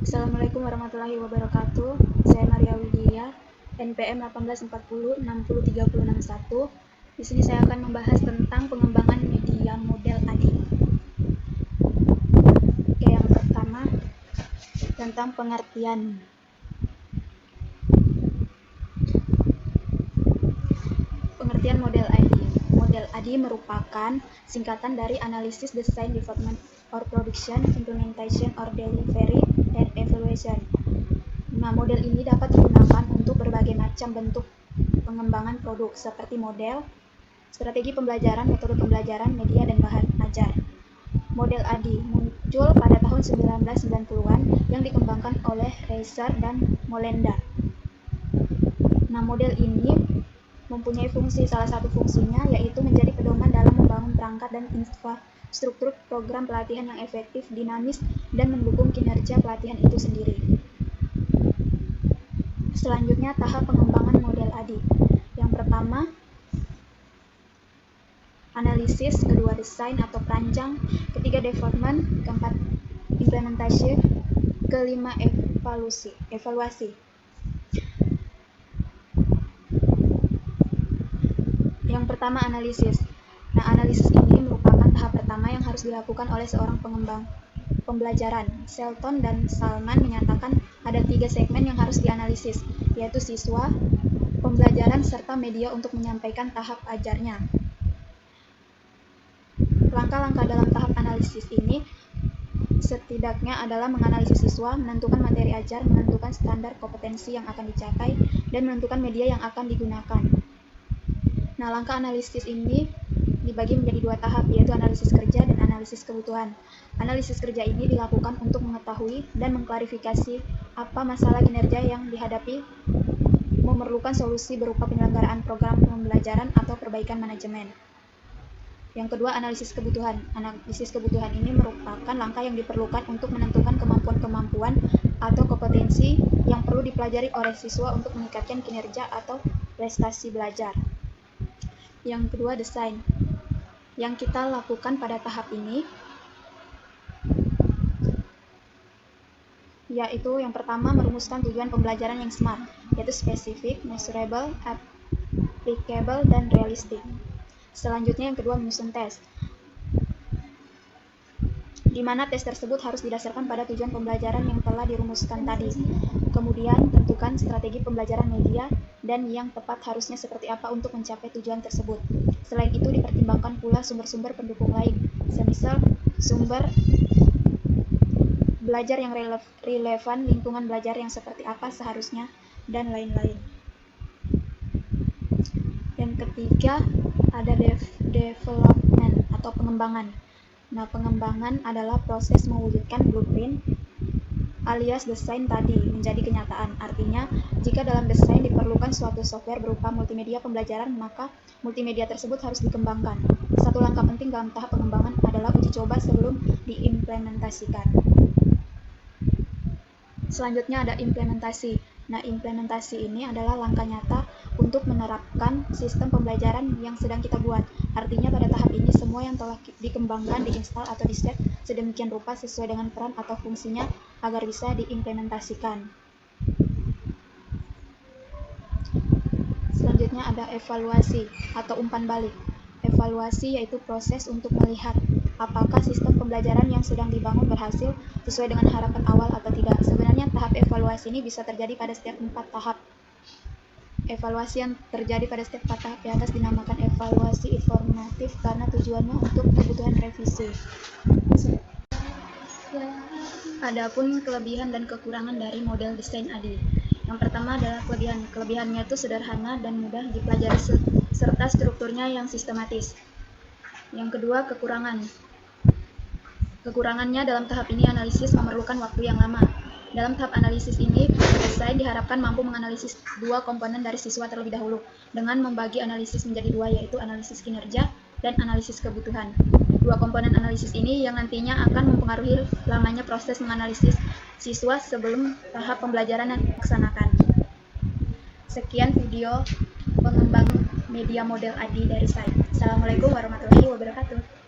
Assalamualaikum warahmatullahi wabarakatuh. Saya Maria Widya, NPM 1840603061. Di sini saya akan membahas tentang pengembangan media model ADI. Oke, yang pertama tentang pengertian. Pengertian model ADI. Model ADI merupakan singkatan dari Analysis, Design, Development, or Production, Implementation, or Delivery, and Evaluation. Nah, model ini dapat digunakan untuk berbagai macam bentuk pengembangan produk seperti model, strategi pembelajaran, metode pembelajaran, media, dan bahan ajar. Model ADI muncul pada tahun 1990-an yang dikembangkan oleh Reiser dan Molenda. Nah, model ini mempunyai fungsi, salah satu fungsinya yaitu menjadi pedoman dalam membangun perangkat dan infrastruktur program pelatihan yang efektif, dinamis, dan mendukung kinerja pelatihan itu sendiri. Selanjutnya, tahap pengembangan model ADI. Yang pertama, analisis, kedua desain atau perancang, ketiga development, keempat implementasi, kelima evaluasi. Yang pertama, analisis. Nah, analisis ini merupakan tahap pertama yang harus dilakukan oleh seorang pengembang pembelajaran. Shelton dan Salman menyatakan ada 3 segmen yang harus dianalisis, yaitu siswa, pembelajaran, serta media untuk menyampaikan tahap ajarnya. Langkah-langkah dalam tahap analisis ini setidaknya adalah menganalisis siswa, menentukan materi ajar, menentukan standar kompetensi yang akan dicapai, dan menentukan media yang akan digunakan. Nah, langkah analisis ini dibagi menjadi 2 tahap, yaitu analisis kerja dan analisis kebutuhan. Analisis kerja ini dilakukan untuk mengetahui dan mengklarifikasi apa masalah kinerja yang dihadapi, memerlukan solusi berupa penyelenggaraan program pembelajaran atau perbaikan manajemen. Yang kedua, analisis kebutuhan. Analisis kebutuhan ini merupakan langkah yang diperlukan untuk menentukan kemampuan-kemampuan atau kompetensi yang perlu dipelajari oleh siswa untuk meningkatkan kinerja atau prestasi belajar. Yang kedua, desain. Yang kita lakukan pada tahap ini yaitu yang pertama, merumuskan tujuan pembelajaran yang SMART, yaitu spesifik, measurable, applicable, dan realistic. Selanjutnya yang kedua, menyusun tes, di mana tes tersebut harus didasarkan pada tujuan pembelajaran yang telah dirumuskan tadi. Kemudian, tentukan strategi pembelajaran media dan yang tepat harusnya seperti apa untuk mencapai tujuan tersebut. Selain itu, dipertimbangkan pula sumber-sumber pendukung lain, semisal sumber belajar yang relevan, lingkungan belajar yang seperti apa seharusnya, dan lain-lain. Yang ketiga, ada development atau pengembangan. Nah, pengembangan adalah proses mewujudkan blueprint alias desain tadi menjadi kenyataan. Artinya, jika dalam desain diperlukan suatu software berupa multimedia pembelajaran, maka multimedia tersebut harus dikembangkan. Satu langkah penting dalam tahap pengembangan adalah uji coba sebelum diimplementasikan. Selanjutnya ada implementasi. Nah, implementasi ini adalah langkah nyata untuk menerapkan sistem pembelajaran yang sedang kita buat. Artinya pada tahap ini semua yang telah dikembangkan, diinstal atau diset sedemikian rupa sesuai dengan peran atau fungsinya agar bisa diimplementasikan. Selanjutnya ada evaluasi atau umpan balik. Evaluasi yaitu proses untuk melihat apakah sistem pembelajaran yang sedang dibangun berhasil sesuai dengan harapan awal atau tidak. Sebenarnya tahap evaluasi ini bisa terjadi pada setiap 4 tahap. Evaluasi yang terjadi pada setiap 4 tahap di atas dinamakan evaluasi informatif karena tujuannya untuk kebutuhan revisi. Adapun kelebihan dan kekurangan dari model desain ADI. Yang pertama adalah kelebihannya itu sederhana dan mudah dipelajari serta strukturnya yang sistematis. Yang kedua, kekurangannya dalam tahap ini analisis memerlukan waktu yang lama. Dalam tahap analisis ini, desain diharapkan mampu menganalisis 2 komponen dari siswa terlebih dahulu dengan membagi analisis menjadi 2, yaitu analisis kinerja dan analisis kebutuhan. 2 komponen analisis ini yang nantinya akan mempengaruhi lamanya proses menganalisis siswa sebelum tahap pembelajaran yang dilaksanakan. Sekian video pengembangan media model ADI dari saya. Assalamualaikum warahmatullahi wabarakatuh.